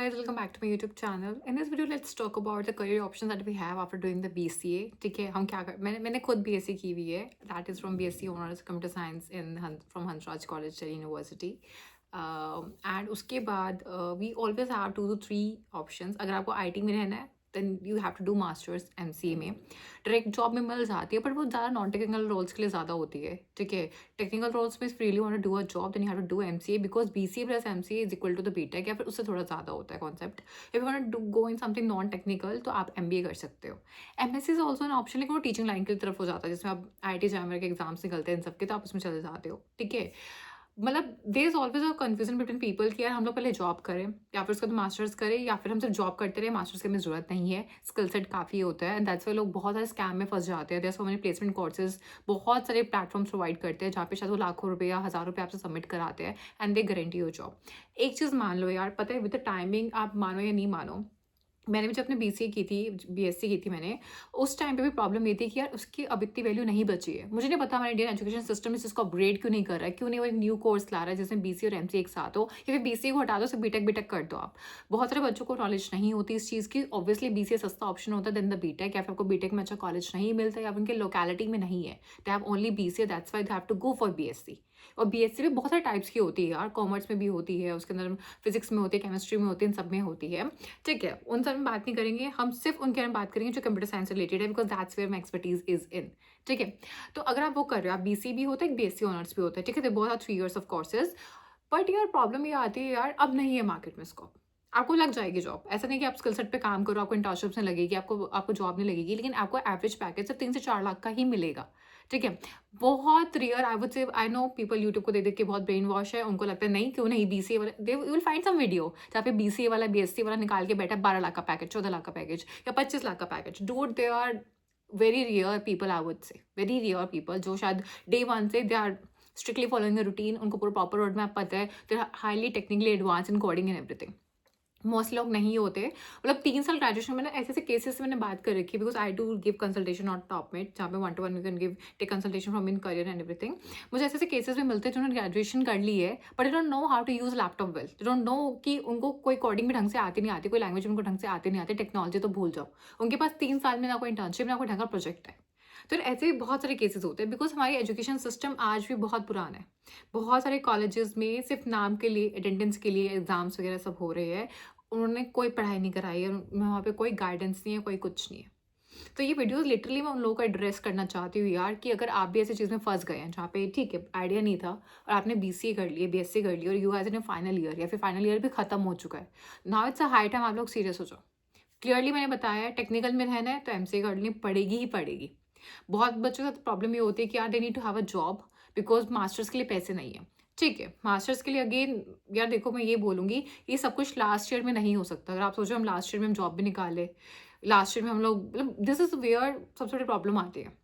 guys, welcome back to my YouTube channel. In this video, let's talk about the career options that we have after doing the BCA. ठीक है, हम क्या कर मैंने खुद BSc की हुई है. That is from BSc Honors Computer Science from Hansraj College Delhi University. And उसके बाद we always have 2 to 3 options. अगर आपको IT में रहना है then you have to do masters MCA में. डायरेक्ट जॉब में मिल जाती है, बट वो ज़्यादा नॉन टेक्निकल रोल्स के लिए ज़्यादा होती है. ठीक है, टेक्निकल रोल्स में freely want to do a job then you have to do MCA because BCA plus MCA is equal to the BTech या फिर उससे थोड़ा ज़्यादा होता है concept. If you want to go in something non technical तो आप MBA कर सकते हो. MSc is also an option, लेकिन वो टीचिंग लाइन की तरफ हो जाता है जिसमें आप IIT JAMR के एग्जाम्स निकलते हैं इन सबके, तो आप उसमें चले जाते हो. ठीक है, मतलब there is always a confusion between people कि यार हम लोग पहले जॉब करें या फिर उसके बाद मास्टर्स करें या फिर हम सिर्फ जॉब करते रहे, मास्टर्स की हमें जरूरत नहीं है, स्किल सेट काफ़ी होता है. एंड दैट्स वाई लोग बहुत सारे स्कैम में फंस जाते हैं. There so many placement courses बहुत सारे प्लेटफॉर्म्स प्रोवाइड करते हैं जहाँ पे शायद वो लाखों रुपए या हज़ार रुपये आपसे सबमिट कराते हैं and they guarantee your job. एक चीज़ मान लो यार, पता है विद द टाइमिंग, आप मानो या नहीं मानो, मैंने भी जब अपने BCA की थी, BSc की थी मैंने, उस टाइम पे भी प्रॉब्लम ये थी कि यार उसकी अब इतनी वैल्यू नहीं बची है. मुझे नहीं पता हमारा इंडियन एजुकेशन सिस्टम इस चीज़ को अपग्रेड क्यों नहीं कर रहा है, क्यों नहीं वो एक न्यू कोर्स ला रहा है जिसमें BCA और MCA एक साथ हो, या फिर BCA को हटा दो, सिर्फ BTech कर दो आप. बहुत सारे बच्चों को नॉलेज नहीं होती इस चीज़ की. ऑब्वियसली BCA सस्ता ऑप्शन होता है देन द BTech, या फिर आपको BTech में अच्छा कॉलेज नहीं मिलता या फिर उनके लोकेलिटी में नहीं है, they have only BCA, that's why they have to go for BSc. और BSc भी बहुत सारे टाइप्स की होती है यार, कॉमर्स में भी होती है, उसके अंदर फिजिक्स में होती है, केमिस्ट्री में होती है, इन सब में होती है. ठीक है, उन सब में बात नहीं करेंगे, हम सिर्फ उनके बारे में बात करेंगे जो कंप्यूटर साइंस रिलेटेड है, because that's where my expertise is in. ठीक है, तो अगर आप वो कर रहे हो, आप BC भी होता है, BSc ऑनर्स भी होता है. ठीक है, बहुत are 3 years of courses. But यार प्रॉब्लम ये आती है यार, अब नहीं है मार्केट में स्कोप. आपको लग जाएगी जॉब, ऐसा नहीं कि आप स्किल सेट पे काम करो आपको इंटर्नशिप में लगेगी, आपको जॉब नहीं लगेगी, लेकिन आपको एवरेज पैकेज सिर्फ 3 से 4 लाख का ही मिलेगा. ठीक है, बहुत रियर, आई वुड से, आई नो पीपल यूट्यूब को देख के बहुत ब्रेन वॉश है, उनको लगता है नहीं क्यों नहीं, BCA वाला, they you will find some video जहाँ पे BCA वाला BSc वाला निकाल के बैठा 12 लाख का पैकेज, 14 लाख का पैकेज या 25 लाख का package. Dude, they are very rare people, I would say very rare people, जो शायद डे 1 से they are strictly following the routine, उनको पूरा प्रॉपर रोड मैप पता है, they are highly technically advance in coding and everything. Most लोग नहीं होते. मतलब 3 साल ग्रेजुएशन में ना ऐसे ऐसे केसेस से मैंने बात कर रखी है, because I do give consultation not Topmate, जहाँ पे 1-to-1 you can give take consultation from in career and everything. मुझे ऐसे ऐसे केसेस भी मिलते हैं जिन्होंने ग्रेजुएशन कर ली है but they don't know how to use laptop well, they don't know कि उनको कोई कोडिंग भी ढंग से आती नहीं आती, कोई लैंग्वेज उनको ढंग से आती नहीं आती, टेक्नोलॉजी तो भूल जाओ. उनके पास 3 साल में ना कोई इंटर्नशिप ना कोई ढंग का प्रोजेक्ट है. तो ऐसे भी बहुत सारे केसेस होते हैं, बिकॉज हमारी एजुकेशन सिस्टम आज भी बहुत पुराना है. बहुत सारे कॉलेजेस में सिर्फ नाम के लिए, अटेंडेंस के लिए एग्जाम्स वगैरह सब हो रहे हैं, उन्होंने कोई पढ़ाई नहीं कराई है, वहाँ पे कोई गाइडेंस नहीं है, कोई कुछ नहीं है. तो ये वीडियोस लिटरली मैं उन लोगों को एड्रेस करना चाहती हूँ यार, कि अगर आप भी ऐसी चीज़ में फंस गए हैं जहाँ पे ठीक है आइडिया नहीं था और आपने BCA कर लिए, BSc कर लिया और you has in final year या फिर फाइनल ईयर भी खत्म हो चुका है, now it's a high time आप लोग सीरियस हो जाओ. क्लियरली मैंने बताया है, टेक्निकल में रहना है तो MCA करनी पड़ेगी ही पड़ेगी. बहुत बच्चों के साथ प्रॉब्लम ये होती है कि यार they need to have a job because masters के लिए पैसे नहीं है. ठीक है, मास्टर्स के लिए अगेन यार देखो, मैं ये बोलूँगी, ये सब कुछ लास्ट ईयर में नहीं हो सकता. अगर आप सोचो हम लास्ट ईयर में हम जॉब भी निकाले, लास्ट ईयर में हम लोग, मतलब दिस इज वेयर सबसे बड़ी प्रॉब्लम आती है.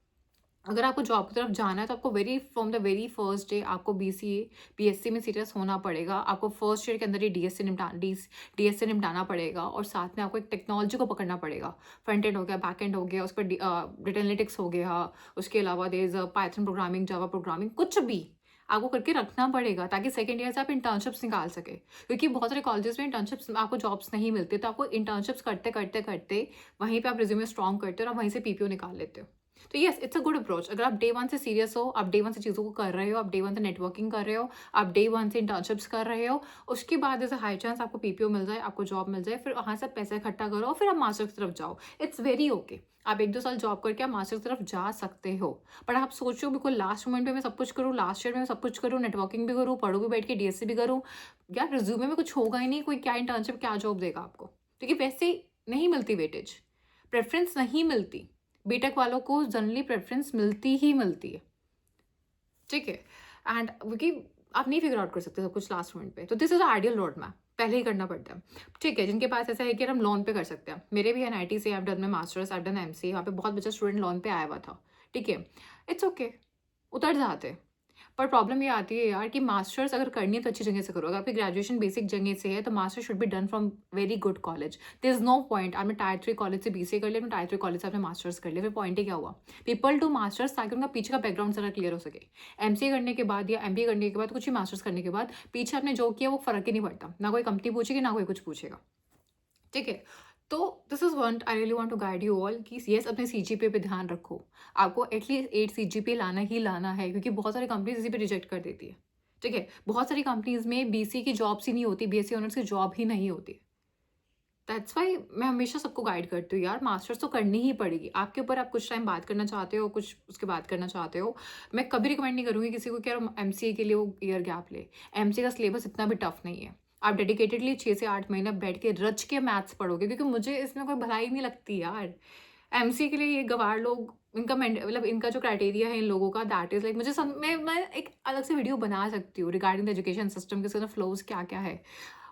अगर आपको जॉब की तरफ जाना है तो आपको from the very first day आपको BCA BSc में सीरियस होना पड़ेगा. आपको फर्स्ट ईयर के अंदर ही DSC निपटाना पड़ेगा और साथ में आपको एक टेक्नोलॉजी को पकड़ना पड़ेगा. फ्रंट एंड हो गया, बैक एंड हो गया, उस पर डेटा एनालिटिक्स हो गया, उसके अलावा there is Python programming, Java programming, कुछ भी आपको करके रखना पड़ेगा ताकि सेकेंड ईयर से आप इंटर्नशिप्स निकाल सके. क्योंकि बहुत सारे कॉलेजेस में इंटर्नशिप्स आपको जॉब्स नहीं मिलते, तो आपको इंटर्नशिप्स करते करते करते वहीं पे आप रिज्यूमे स्ट्रॉन्ग करते हो और वहीं से PPO निकाल लेते हो. तो yes, it's a good approach. अगर आप डे 1 से सीरियस हो, आप डे 1 से चीज़ों को कर रहे हो, आप डे 1 से नेटवर्किंग कर रहे हो, आप डे 1 से इंटर्नशिप्स कर रहे हो, उसके बाद ऐसा हाई चांस आपको PPO मिल जाए, आपको जॉब मिल जाए, फिर वहाँ से पैसा इकट्ठा करो और फिर आप मास्टर्स की तरफ जाओ. It's very okay. आप 1-2 साल जॉब करके आप मास्टर्स की तरफ जा सकते हो. बट आप सोचो बिल्कुल लास्ट मोमेंट पे मैं सब कुछ करूँ, लास्ट ईयर में मैं सब कुछ करूँ, नेटवर्किंग भी करूँ, पढ़ूँ भी बैठ के, DSC भी करूँ, यार रिज्यूमे में कुछ होगा ही नहीं. कोई क्या इंटर्नशिप क्या जॉब देगा आपको, क्योंकि वैसे नहीं मिलती वेटेज, प्रेफरेंस नहीं मिलती. BTech वालों को जनरली प्रेफरेंस मिलती ही मिलती है. ठीक है, एंड क्योंकि आप नहीं फिगर आउट कर सकते सब कुछ लास्ट मोमेंट पे, तो this is ideal road map, पहले ही करना पड़ता है. ठीक है, जिनके पास ऐसा है कि हम लोन पे कर सकते हैं, मेरे भी NIT से, आई have done my masters, I have done MCA, वहाँ पे बहुत बच्चा स्टूडेंट लोन पे आया हुआ था. ठीक है, इट्स ओके, उतर जाते हैं. पर प्रॉब्लम ये आती है यार कि मास्टर्स अगर करनी है तो अच्छी जगह से करो. अगर आपकी ग्रेजुएशन बेसिक जगह से है तो master should be done from very good college. There is no point आपने टायर 3 कॉलेज से BCA कर लिया, आपने टायर 3 कॉलेज से आपने मास्टर्स कर लिया, फिर पॉइंट ही क्या हुआ. पीपल डू मास्टर्स ताकि उनका पीछे का बैकग्राउंड सारा क्लियर हो सके. MCA करने के बाद या MBA करने के बाद, कुछ ही मास्टर्स करने के बाद पीछे आपने जो किया वो फर्क ही नहीं पड़ता. ना कोई कंपनी पूछेगी ना कोई कुछ पूछेगा. ठीक है? तो this is what I really want to guide you all कि येस अपने सीजीपीए पे ध्यान रखो। आपको एटलीस्ट 8 सीजीपीए लाना ही लाना है, क्योंकि बहुत सारी कंपनीज़ इसी पे रिजेक्ट कर देती है। ठीक है? बहुत सारी कंपनीज़ में बीसीए की जॉब्स ही नहीं होती, बीएससी ऑनर्स की जॉब ही नहीं होती। दैट्स व्हाई मैं हमेशा सबको गाइड करती हूँ यार, मास्टर्स तो करनी ही पड़ेगी। आपके ऊपर, आप कुछ टाइम बात करना चाहते हो, कुछ उसके बाद करना चाहते हो। मैं कभी रिकमेंड नहीं करूँगी किसी को कि यार एमसीए के लिए वो ईयर गैप ले। एमसीए का सिलेबस इतना भी टफ नहीं है। आप डेडिकेटेडली 6 से 8 महीना बैठ के रच के मैथ्स पढ़ोगे, क्योंकि मुझे इसमें कोई भलाई नहीं लगती यार। एमसीए के लिए ये गँवार लोग, इनका मतलब इनका जो क्राइटेरिया है इन लोगों का, दैट इज़ लाइक मुझे मैं एक अलग से वीडियो बना सकती हूँ रिगार्डिंग द एजुकेशन सिस्टम के इसके फ्लोज़ क्या-क्या है।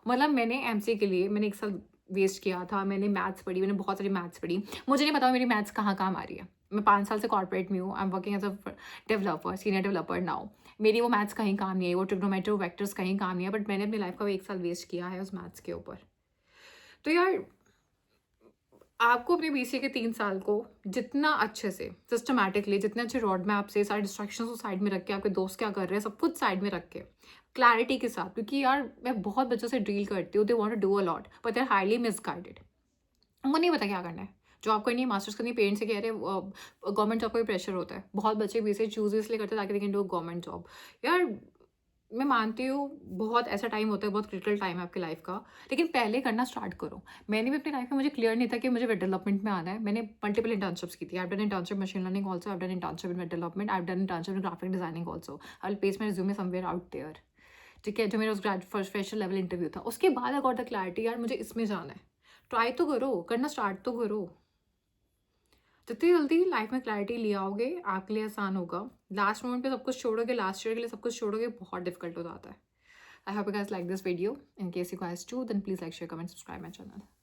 मतलब मैंने एमसीए के लिए मैंने 1 साल वेस्ट किया था। मैंने मैथ्स पढ़ी, मैंने बहुत सारी मैथ्स पढ़ी। मुझे नहीं पता मेरी मैथ्स कहाँ काम आ रही है। मैं 5 साल से कॉर्पोरेट में हूँ। I am working as a developer, senior developer now. मेरी वो मैथ्स कहीं काम नहीं आई, वो ट्रिग्नोमेट्री, वेक्टर्स कहीं काम नहीं है, बट मैंने अपनी लाइफ का वो 1 साल वेस्ट किया है उस मैथ्स के ऊपर। तो यार, आपको अपने बीसीए के 3 साल को जितना अच्छे से सिस्टमैटिकली, जितने अच्छे रोड मैप से, सारे डिस्ट्रैक्शंस को साइड में रख के, आपके दोस्त क्या कर रहे हैं, सब कुछ साइड में रख के, क्लैरिटी के साथ, क्योंकि यार मैं बहुत बच्चों से डील करती हूँ, they want to do a lot but they are highly misguided. उनको नहीं पता क्या करना है। जॉब करनी है, मास्टर्स करनी है, पेरेंट्स से कह रहे हैं गवर्नमेंट जॉब का भी प्रेशर होता है। बहुत बच्चे बीसीए चूज़ इसलिए करते हैं ताकि they can do government job. यार, मैं मानती हूँ बहुत ऐसा टाइम होता है, बहुत क्रिटिकल टाइम है आपकी लाइफ का, लेकिन पहले करना स्टार्ट करो। मैंने भी अपनी लाइफ में, मुझे क्लियर नहीं था कि मुझे वेब डेवलपमेंट में आना है। मैंने मल्टीपल इंटर्नशिप्स की थी। I have done internship machine learning also, I have done internship in web development, I have done internship in graphic designing also. I will paste my resume somewhere out there. ठीक है? जो मेरा उस first fresher level interview था, उसके बाद I got the clarity, यार मुझे इसमें जाना है। ट्राई तो करो, करना स्टार्ट तो करो। जितनी जल्दी लाइफ में क्लैरिटी ले आओगे, आपके लिए आसान होगा। लास्ट मोमेंट पे सब कुछ छोड़ोगे, लास्ट ईयर के लिए सब कुछ छोड़ोगे, बहुत डिफिकल्ट हो जाता है। I hope you guys like this video. In case you guys do, then please like, share, comment, subscribe my channel.